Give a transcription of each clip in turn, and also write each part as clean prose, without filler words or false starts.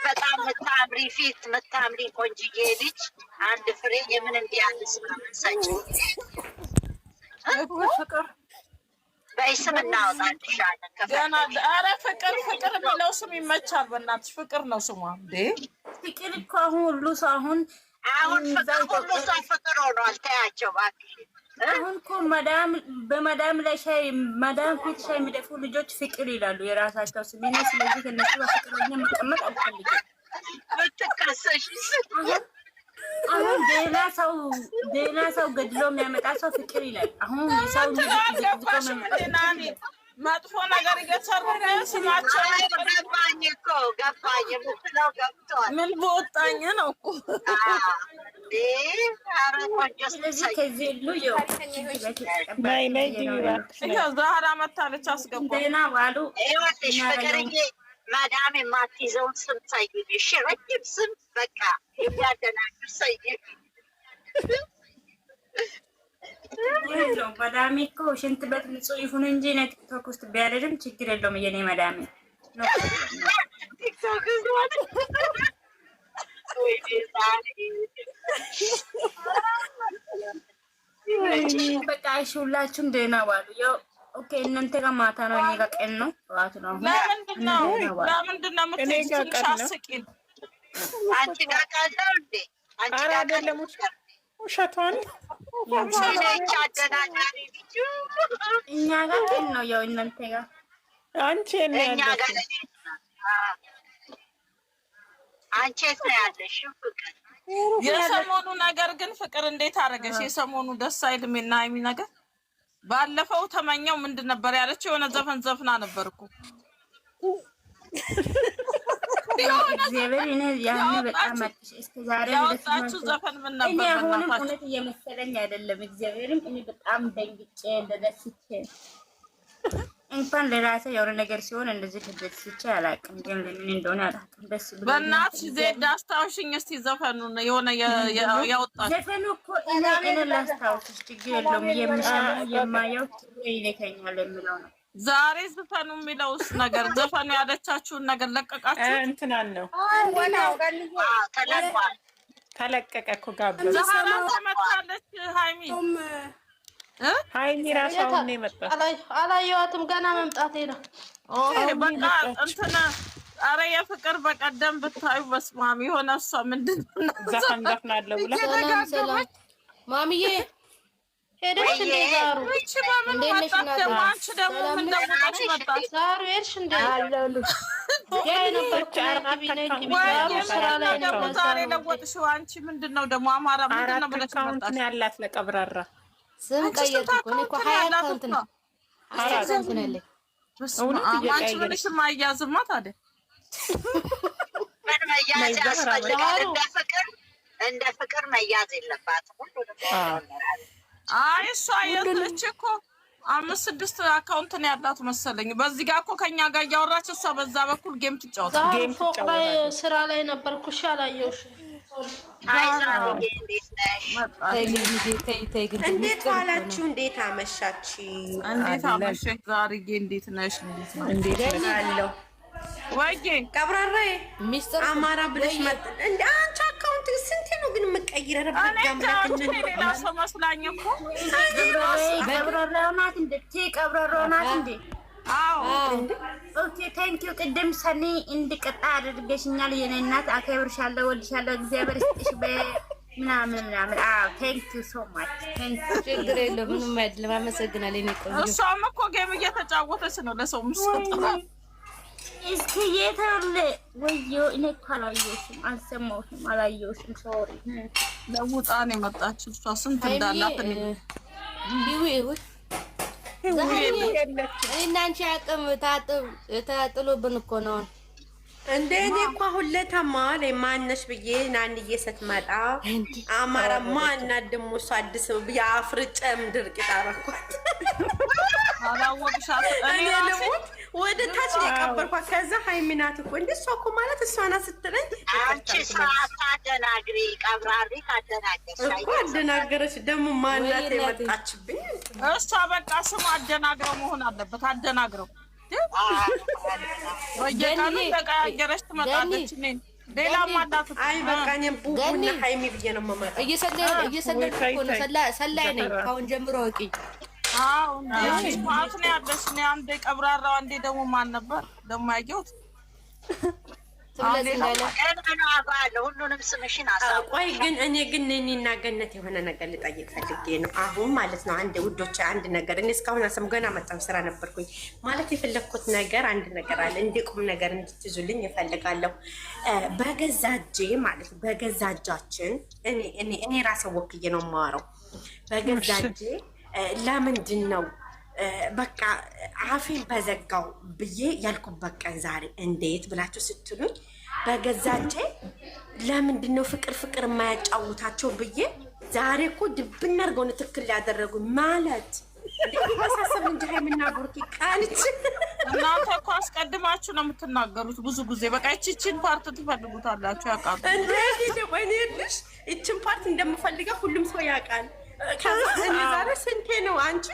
በጣም መታምሪ ፊት መታምሪ ቆንጅዬ ልጅ አንድ ፍሬ የምን እንዲያንስ ማመሳጭ ፍቅር በስም እናወጣልሻለን። ገና ኧረ ፍቅር የሚለው ስም ይመቻል። በእናትሽ ፍቅር ነው ስሟ እንዴ። ፍቅር እኮ አሁን ሁሉ ሰው አሁን ፍቅር ሁሉ ሰው ፍቅር ሆኗል። ተያቸው እባክሽ። አሁን እኮ በመዳም ላይ ሻይ መዳም ፊት ሻይ የሚደፉ ልጆች ፍቅር ይላሉ የራሳቸው ስም። ስለዚህ ከነሱ በፍቅረኛ መቀመጥ አልፈልግም። ብትከሰሽ አሁን ሌላ ሰው ገድሎ የሚያመጣ ሰው ፍቅር ይላል። አሁን የሰው ልጅ መጥፎ ነገር እየሰሩ ስማቸው ገባኝ እኮ ገባኝ። የምትለው ገብቷል። ምን በወጣኝ ነው እኮ ስለዚህ ከዚህ ሁሉ ዛህራ መታለች። አስገባ ደህና ዋሉ። ይኸውልሽ ፍቅርዬ ማዳም የማትይዘውን ስም ሰይሚ። እሺ ረጅም ስም በቃ የሚያደናግር ሰይሚ። መዳሜ እኮ ሽንት ቤት ንጹህ ይሁን እንጂ ቲክቶክ ውስጥ ቢያደርም ችግር የለውም። የኔ መዳሜ ቲክቶክ ውስጥ በቃ እሺ፣ ሁላችሁም ደህና ዋሉ። ያው ኦኬ፣ እናንተ ጋር ማታ ነው፣ እኔ ጋር ቀን ነው፣ ጠዋት ነው። ለምንድን ነው የምትይው? አስቂኝ። አንቺ ጋር ቀን ነው እንዴ? አንቺ ጋር አይደለም። ውሸቷን አደናጋሪ ልጅ እኛ ጋር ቀን ነው። ያው እናንተ ጋር አንቺ እኛ ጋር አንቺ ነው ያለሽ ፍቅር። የሰሞኑ ነገር ግን ፍቅር እንዴት አደረገሽ? የሰሞኑ ደስ አይልም እና ሀይሚ ነገር። ባለፈው ተመኘው ምንድን ነበር ያለችው? የሆነ ዘፈን ዘፍና ነበር እኮ ያወጣችው ዘፈን ምን ነበር? እኔ አሁንም እውነት እየመሰለኝ አይደለም። እግዚአብሔርም እኔ በጣም ደንግጬ እንደደስቼ እንኳን ለራሴ የሆነ ነገር ሲሆን እንደዚህ ተደስቼ አላውቅም። ግን ለምን እንደሆነ አላውቅም። ደስ ብሎኝ በእናትሽ ዜድ አስታውሽኝ እስቲ ዘፈኑን የሆነ ያወጣችው ዘፈኑ እኮ እኔ ላስታውስሽ፣ ችግር የለውም። የምሰማው የማየው ይለከኛል የሚለው ነው። ዛሬ ዘፈኑ የሚለውስ ነገር ዘፈኑ ያለቻችሁን ነገር ለቀቃችሁ? እንትናን ነው ተለቀቀ እኮ ጋበዝ ዛሬ ተመታለች ሀይሚ ሀይሚ ራሷን ነው የመጣው። አላየኋትም ገና መምጣቴ ነው። በቃ እንትን ኧረ የፍቅር በቀደም ብታዩ በስመ አብ የሆነ እሷ ምንድን ነው ዘፈን ዘፍናለሁ ብላ ሰላም ማሚዬ ሄደሽ እንደ ዛሩ አንቺ ደግሞ ምን ደውጣች መጣች? ዛሩ ሄድሽ እንደ ዛሬ ለወጥሽው አንቺ ምንድን ነው ደግሞ አማራ ምንድን ነው ብለሽ መጣች? ያላት ለቀብራራ ስም ቀየርኩ እኮ እኔ እኮ ሀያ አካውንት ነው ያለኝ። አንቺ ምንሽም አያዝማ ታዲያ ምን መያዝ ያስፈልጋል? እንደ ፍቅር መያዝ የለባትም። አይ እሷ የትልች እኮ 5-6 አካውንት ነው ያላት መሰለኝ። በዚህ ጋር እኮ ከኛ ጋር እያወራች እሷ በዛ በኩል ጌም ትጫወታለች። ፎቅ ላይ ስራ ላይ ነበርኩ። እሺ አላየሁሽም። እንዴት ዋላችሁ? እንዴት አመሻችሁ? እንዴት አመሸሽ? ዛሬጌ እንዴት ነሽ? እንዴት አለው ወይዬ ቀብራራ ሚስጥር አማራ ብለሽ መጥ እንደ አንቺ አካውንት ስንቴ ነው ግን የምትቀይረው? ሌላ ሰው መስላኝ እኮ ቀብራራው ናት እንዴ? ቀብራራው ናት እንዴ? አዎ ኦኬ ታንኪዩ። ቅድም ሰኒ እንድቀጣ አድርገሽኛል። የኔ እናት አከብርሻለሁ፣ ወድሻለሁ። እግዚአብሔር ይስጥሽ ምናምን። አዎ ታንኪዩ ሶ ማች ታንኪዩ። ችግር የለውም ምንም አይደለም። አመሰግናለሁ። እኔ ቆንጆ እሷም እኮ ጌም እየተጫወተች ነው ለሰው የምትሰጠው። እስኪ የታለ ወዮ? እኔ እኮ አላየሁሽም፣ አልሰማሁሽም፣ አላየሁሽም። ሶሪ ለውጣ ነው የመጣችው እሷ ስንት እንዳላት እኔ እና አንቺ አቅም ታጥሎብን እኮ ነው እንደ እኔ እኮ አሁን ለታማ ማነሽ ብዬ ናንዬ ስትመጣ አማራ ማናት ደግሞ እሷ አዲስ የአፍርጨ ምድር ቂጣ አደረኳት። አላወቅሻት እኔ ልሙት ወደ ታች ነው የቀበርኳት። ከዛ ሀይሚ ናት እኮ እንደ እሷ እኮ ማለት እሷ ናት ስትለኝ አንቺ ሳታደናግሪ ቀብራሪ ታደናገርሽ እኮ አደናገረች። ደግሞ ማናት የመጣችብኝ? እሷ በቃ ስሙ አደናግረው መሆን አለበት። አደናግረው በየቀኑ ተቀያየረች ትመጣለች። ሌላ ማዳት አይ በቃ እኔም ቡቡና ሃይሚ ብዬ ነው የምመጣው። እየሰለልኩ እኮ ነው። ሰላይ ነኝ ካሁን ጀምሮ ወቂ። አዎ ማለት ነው ያለሽ። እኔ አንዴ ቀብራራው አንዴ ደግሞ ማን ነበር ደግሞ ያየሁት ሁሉንም ስምሽን አሳውቂ። ቆይ ግን እኔ እኔና ገነት የሆነ ነገር ልጠይቅ ፈልጌ ነው አሁን ማለት ነው። አንድ ውዶች አንድ ነገር እኔ እስካሁን አሰም ገና መጣሁ ስራ ነበርኩኝ ማለት የፈለኩት ነገር አንድ ነገር አለ። እንዲቁም ነገር እንድትይዙልኝ እፈልጋለሁ። በገዛ እጄ ማለት በገዛ እጃችን እኔ ራሴ ወክዬ ነው የማወራው። በገዛ እጄ ለምንድን ነው በቃ አፌን በዘጋው ብዬ ያልኩበት ቀን ዛሬ እንዴት ብላችሁ ስትሉኝ በገዛ እጄ ለምንድን ነው ፍቅር የማያጫውታቸው ብዬ ዛሬ እኮ ድብና አድርገው ነው ትክክል ያደረጉኝ ማለት እንዴ እንጂ የምናገሩት ቃልች እናንተ እኮ አስቀድማችሁ ነው የምትናገሩት ብዙ ጊዜ። በቃ እቺን ፓርት ትፈልጉታላችሁ ያውቃሉ። እንዴ ወይኔልሽ እቺን ፓርት እንደምፈልገው ሁሉም ሰው ያውቃል። ከዛ እኔ ዛሬ ስንቴ ነው አንቺ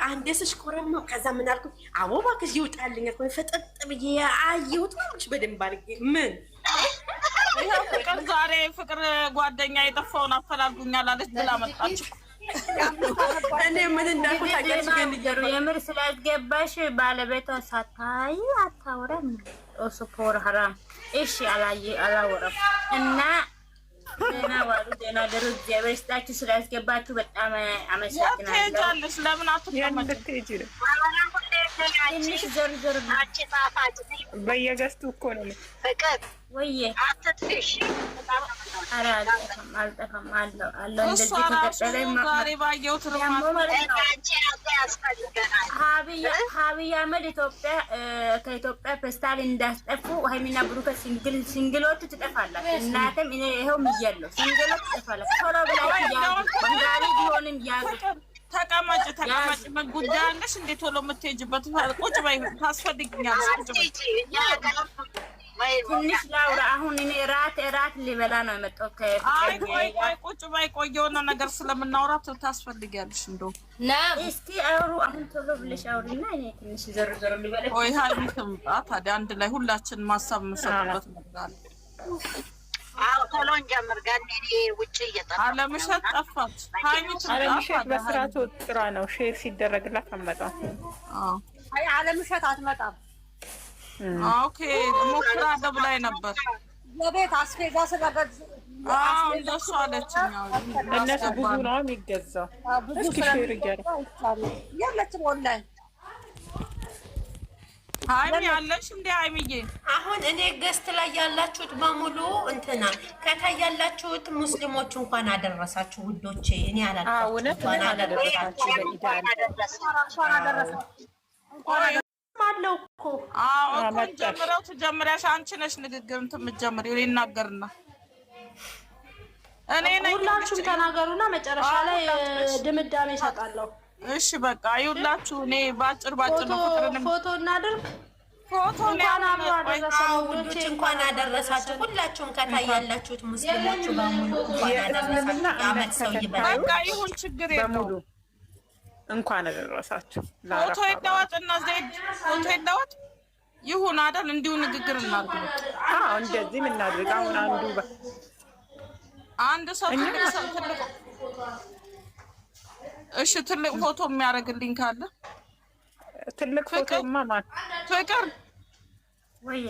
አንዴ ስሽኮረመው ከዛ ምን አልኩኝ? አዎ እባክሽ ይውጣልኝ እኮ ፈጠጥ ብዬ አየሁት ነው በደንብ አድርጌ ምን ይሄው ፍቅር ዛሬ ፍቅር ጓደኛ የጠፋውን አፈላልጉኛል አለች ብላ መጣች። እኔ ምን እንዳልኩ ታውቂያለሽ? ግን የምር ስላስገባሽ ባለቤቷ ሳታይ አታወራም። እሱ ፖር ሐራም እሺ አላወራም እና እና ዋሉ ደህና ደሩ እግዚአብሔር ይስጣችሁ። ስላስገባችሁ በጣም አመሰግናለሁ። ትሄጃለሽ? ለምን አትቀመጭም? ትንሽ ዞር በየገዝቱ እኮ ነው ፍቅር ወይዬ አትጥፊሽ። ኧረ አልጠፋም አለው እንደዚህ ተቀጠለ ዛሬ ባየሁት ሀቢይ አህመድ ከኢትዮጵያ ፌስታል እንዳስጠፉ ሃይሚና ብሩክ ሲንግሎቹ ትጠፋላችሁ። እናትም ይኸው ምያለሁ ሲንግሎች ትጠፋላችሁ። ቶሎ ብላችሁ ያዙ። በንጋሪ ቢሆንም ያዙ። ተቀመጭ ምን ጉዳይ አለሽ? እንዴት ቶሎ የምትሄጂበት? ቁጭ በይ ታስፈልጊኛለሽ። ትንሽ ላውራ። አሁን እኔ እራት ሊበላ ነው የመጣው። ቆይ ቁጭ በይ። የሆነ ነገር ስለምናወራት ታስፈልጊያለሽ። እንደው እስኪ አውሩ። አሁን ቶሎ ብለሽ አውሪና እኔ ትንሽ ዞር ሊበላ። ቆይ ሃይሚ ትምጣ ታዲያ አንድ ላይ ሁላችን ማሳብ የምንሰጥበት ነገር አለ። አዎ ቶሎ እንጀምር። ጋር ውጭ እየጠፋ አለምሸት ጠፋች። ሃይሚ ትምጣ። አለምሸት በስርዓቱ ጥራ ነው ሼር ሲደረግላት አትመጣም። አይ አለምሸት አትመጣም። ኦኬ ሞክራለሁ ብላኝ ነበር። የቤት አስቤዛ ስለገዙ እንደሱ አለችኝ። እነሱ ብዙ ነው የሚገዛው። እስኪ ሼር እያደረኩ የለችም ኦንላይን። ሃይሚ አለሽ እንዴ? ሃይሚዬ አሁን እኔ ገስት ላይ ያላችሁት በሙሉ እንትና ከታይ ያላችሁት ሙስሊሞች እንኳን አደረሳችሁ ውዶቼ። እኔ አላልኩም እንኳን አደረሳችሁ አለው እኮ እኮ ጀምረው ትጀምሪያሽ አንቺ ነሽ ንግግር የምትጀምሪው። ይናገርና እኔ ነኝ። ሁላችሁም ተናገሩና መጨረሻ ላይ ድምዳሜ እሰጣለሁ። እሺ በቃ ይሁላችሁ። እኔ ባጭር ነው ፍቅርንም ፎቶ እናድርግ። ፎቶ እንኳን አብሮ አደረሳችሁ ውዶቼ፣ እንኳን አደረሳችሁ ሁላችሁም ከታይ ያላችሁት ሙስሊሞች በሙሉ እንኳን አደረሳችሁ። አመት ሰው ይበላል። በቃ ይሁን ችግር የለውም። እንኳን አደረሳችሁ። ፎቶ ይለወጥ እና ዜድ ፎቶ ይለወጥ ይሁን አይደል? እንዲሁ ንግግር እናድርግ። እንደዚህ ምን እናድርግ? አሁን አንድ ሰው ትልቅ እሺ፣ ትልቅ ፎቶ የሚያደርግልኝ ካለ ትልቅ ፎቶማ ማን ፍቅር ወይ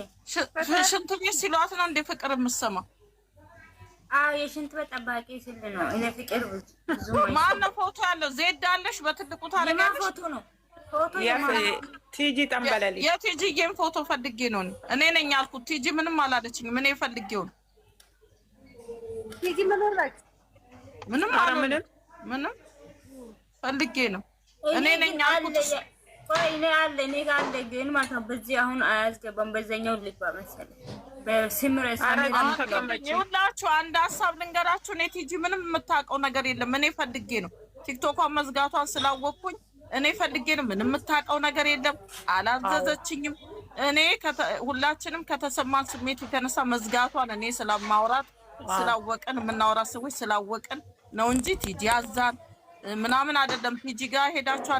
ሽንት ቤት ሲሏት ነው እንደ ፍቅር የምትሰማው? የሽንት ቤት ጠባቂ ስል ነው። እኔ ፍቅር ብዙ ማነው ፎቶ ያለው? ዜድ አለሽ? በትልቁ ታደርጋለሽ። ፎቶ ነው ፎቶ ቲጂ ጠንበለል የቲጂዬን ፎቶ ፈልጌ ነው። እኔ ነኝ ያልኩት። ቲጂ ምንም አላለችኝም። እኔ ፈልጌው ነው። ቲጂ ምን ወራች? ምንም ፈልጌ ነው። እኔ ነኝ ያልኩት። እኔ ጋር ግን ማለት ነው። በዚህ አሁን አያስገባም። በዛኛው ልባ መሰለኝ በሲምረስ ይኸውላችሁ አንድ ሀሳብ ልንገራችሁ። እኔ ቲጂ ምንም የምታውቀው ነገር የለም። እኔ ፈልጌ ነው ቲክቶኳን መዝጋቷን ስላወቅኩኝ እኔ ፈልጌ ነው። ምንም የምታውቀው ነገር የለም። አላዘዘችኝም። እኔ ሁላችንም ከተሰማን ስሜት የተነሳ መዝጋቷን እኔ ስለማውራት ስላወቅን የምናወራት ሰዎች ስላወቅን ነው እንጂ ቲጂ አዛን ምናምን አይደለም። ቲጂ ጋር ሄዳችሁ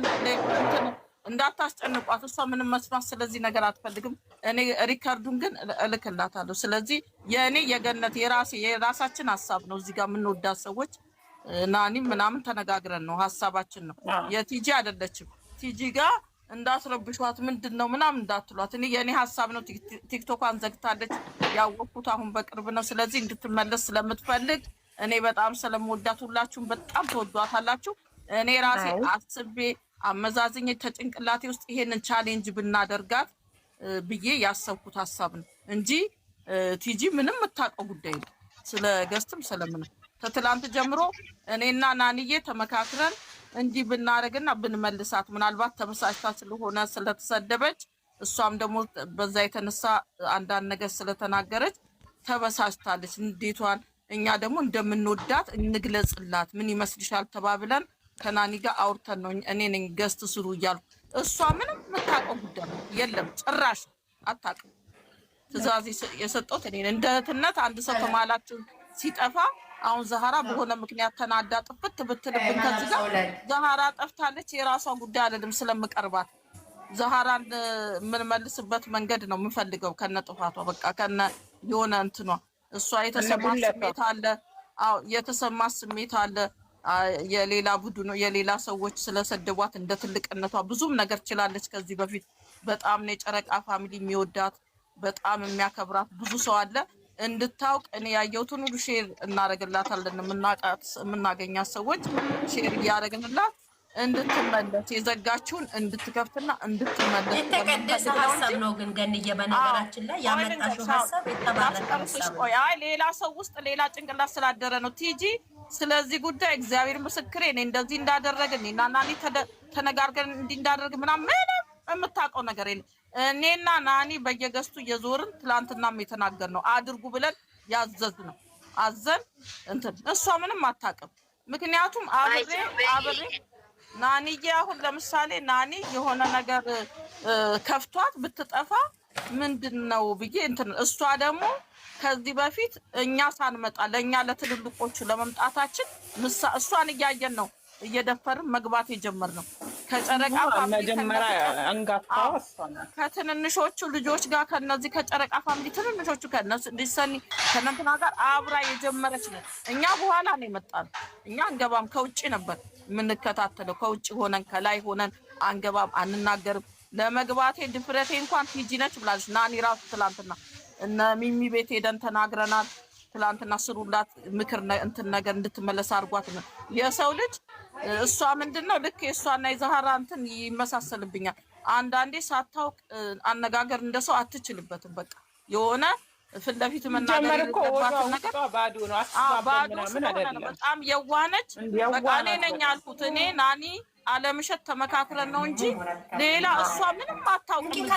እንዳታስጨንቋት። እሷ ምንም መስማት ስለዚህ ነገር አትፈልግም። እኔ ሪከርዱን ግን እልክላታለሁ። ስለዚህ የእኔ የገነት የራሳችን ሀሳብ ነው። እዚህ ጋር የምንወዳት ሰዎች ናኒም ምናምን ተነጋግረን ነው ሀሳባችን ነው። የቲጂ አይደለችም። ቲጂ ጋር እንዳትረብሿት ምንድን ነው ምናምን እንዳትሏት። እኔ የእኔ ሀሳብ ነው። ቲክቶኳን ዘግታለች ያወቅኩት አሁን በቅርብ ነው። ስለዚህ እንድትመለስ ስለምትፈልግ እኔ በጣም ስለምወዳት ሁላችሁም በጣም ተወዷታላችሁ። እኔ ራሴ አስቤ አመዛዝኜ ተጭንቅላቴ ውስጥ ይሄንን ቻሌንጅ ብናደርጋት ብዬ ያሰብኩት ሀሳብ ነው እንጂ ቲጂ ምንም የምታውቀው ጉዳይ ነው። ስለ ገስትም ስለምንም ከትላንት ጀምሮ እኔና ናንዬ ተመካክረን እንዲህ ብናደርግና ብንመልሳት ምናልባት ተበሳጭታ ስለሆነ ስለተሰደበች እሷም ደግሞ በዛ የተነሳ አንዳንድ ነገር ስለተናገረች ተበሳጭታለች። እንዴቷን እኛ ደግሞ እንደምንወዳት እንግለጽላት ምን ይመስልሻል ተባብለን ከናኒ ጋር አውርተን ነው እኔ ነኝ ገስት ስሩ እያልኩ። እሷ ምንም የምታውቀው ጉዳይ የለም፣ ጭራሽ አታውቅም። ትእዛዝ የሰጠሁት እኔ እንደ እህትነት አንድ ሰው ከመሀላችን ሲጠፋ አሁን ዛህራ በሆነ ምክንያት ተናዳ ጥፍት ብትልብን ከዚህ ጋር ዛህራ ጠፍታለች የራሷ ጉዳይ አይደለም። ስለምቀርባት ዛህራን የምንመልስበት መንገድ ነው የምፈልገው ከነ ጥፋቷ በቃ ከነ የሆነ እንትኗ እሷ የተሰማት ስሜት አለ። አዎ የተሰማት ስሜት አለ። የሌላ ቡድን የሌላ ሰዎች ስለሰደቧት እንደ ትልቅነቷ ብዙም ነገር ችላለች። ከዚህ በፊት በጣም ነው የጨረቃ ፋሚሊ የሚወዳት በጣም የሚያከብራት ብዙ ሰው አለ። እንድታውቅ እኔ ያየሁትን ሁሉ ሼር እናደርግላታለን። የምናገኛት ሰዎች ሼር እያደረግንላት እንድትመለስ የዘጋችውን እንድትከፍትና እንድትመለስ የተቀደሰ ሀሳብ ነው። ግን ገንዬ በነገራችን ላይ ያመጣሽው ሀሳብ የተባረከ ሀሳብ ነው። አይ ሌላ ሰው ውስጥ ሌላ ጭንቅላት ስላደረ ነው ቲጂ። ስለዚህ ጉዳይ እግዚአብሔር ምስክሬ እኔ እንደዚህ እንዳደረግን እና ናኒ ተነጋርገን እንዲህ እንዳደረግ ምናምን ምንም የምታውቀው ነገር የለም። እኔና ናኒ በየገስቱ የዞርን ትላንትናም የተናገር ነው አድርጉ ብለን ያዘዝ ነው አዘን እንትን እሷ ምንም አታውቅም። ምክንያቱም አብሬ ናኒዬ አሁን ለምሳሌ ናኒ የሆነ ነገር ከፍቷት ብትጠፋ ምንድነው ብዬ እንትን እሷ ደግሞ ከዚህ በፊት እኛ ሳንመጣ ለኛ ለትልልቆቹ ለመምጣታችን እሷን እያየን ነው እየደፈርን መግባት የጀመርነው ከጨረቃ መጀመሪያ አንጋፋው እሷና ከትንንሾቹ ልጆች ጋር ከነዚህ ከጨረቃ ፋሚሊ ትንንሾቹ ከነሱ እንዲሰኒ ከነንትና ጋር አብራ የጀመረች ነው። እኛ በኋላ ነው የመጣነው። እኛ አንገባም፣ ከውጪ ነበር የምንከታተለው። ከውጪ ሆነን ከላይ ሆነን አንገባም፣ አንናገርም። ለመግባቴ ድፍረቴ እንኳን ቲጂ ነች ብላለች ናኒ ራሱ ትላንትና እነ ሚሚ ቤት ሄደን ተናግረናል። ትላንትና ስሩላት ምክር እንትን ነገር እንድትመለስ አድርጓት ነው የሰው ልጅ እሷ ምንድነው ልክ የእሷና የዛህራ እንትን ይመሳሰልብኛል። አንዳንዴ ሳታውቅ አነጋገር እንደሰው አትችልበትም። በቃ የሆነ ፊት ለፊት መናገር የለባት ነገር ባዶ ነው። ባዶ ነው። በጣም የዋነች በቃ እኔ ነኝ አልኩት። እኔ ናኒ አለምሸት ተመካክረን ነው እንጂ ሌላ እሷ ምንም አታውቅም።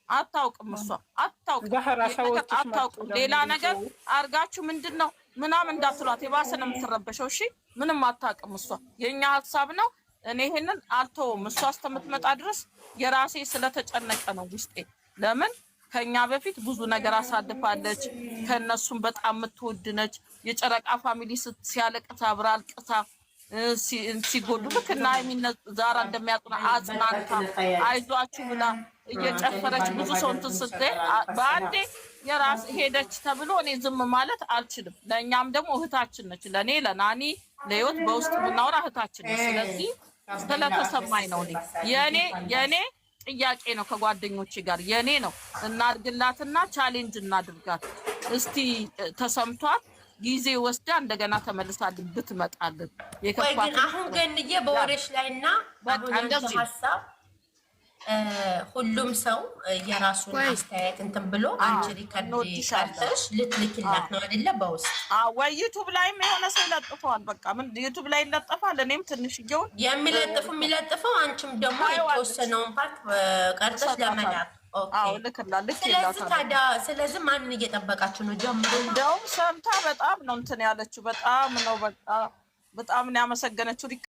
አታውቅም እሷ አታውቅም። ሌላ ነገር አርጋችሁ ምንድነው ምናምን እንዳትሏት የባሰ ነው የምትረበሸው። እሺ ምንም አታውቅም እሷ። የኛ ሀሳብ ነው። እኔ ይሄንን አልተውም። እሷ እስከምትመጣ ድረስ የራሴ ስለተጨነቀ ነው ውስጤ። ለምን ከኛ በፊት ብዙ ነገር አሳልፋለች። ከነሱም በጣም የምትወድ ነች። የጨረቃ ፋሚሊ ሲያለቅሳ አብራ አልቅሳ ሲጎዱ ልክ እና ዛራ እንደሚያጽና አጽናንታ አይዟችሁ ብላ እየጨፈረች ብዙ ሰው እንትን ስትል በአንዴ የራስ ሄደች ተብሎ እኔ ዝም ማለት አልችልም። ለእኛም ደግሞ እህታችን ነች። ለእኔ ለናኒ ለህይወት በውስጥ የምናወራ እህታችን ነች። ስለዚህ ስለተሰማኝ ነው የእኔ ጥያቄ ነው ከጓደኞቼ ጋር የእኔ ነው። እናድርግላትና ቻሌንጅ እናድርጋት እስቲ ተሰምቷት ጊዜ ወስዳ እንደገና ተመልሳልን ብትመጣልን የከፋ ግን አሁን ገንዬ በወሬሽ ላይና አሁን ሀሳብ ሁሉም ሰው የራሱን አስተያየት እንትን ብሎ አንቺ ሪከርድ ሰርተሽ ልትልኪላት ነው አይደለ? በውስጥ ወይ ዩቲዩብ ላይም የሆነ ሰው ይለጥፈዋል። በቃ ምን ዩቲዩብ ላይ ይለጥፋል። እኔም ትንሽዬውን የሚለጥፈው አንቺም ደግሞ የተወሰነውን ፓርት ቀርጠሽ ለመላክ ስለዚህ ማንን እየጠበቃችሁ ነው? ጀምሮ እንደውም ሰምታ በጣም ነው እንትን ያለችው። በጣም ነው በቃ በጣም ነው ያመሰገነችው።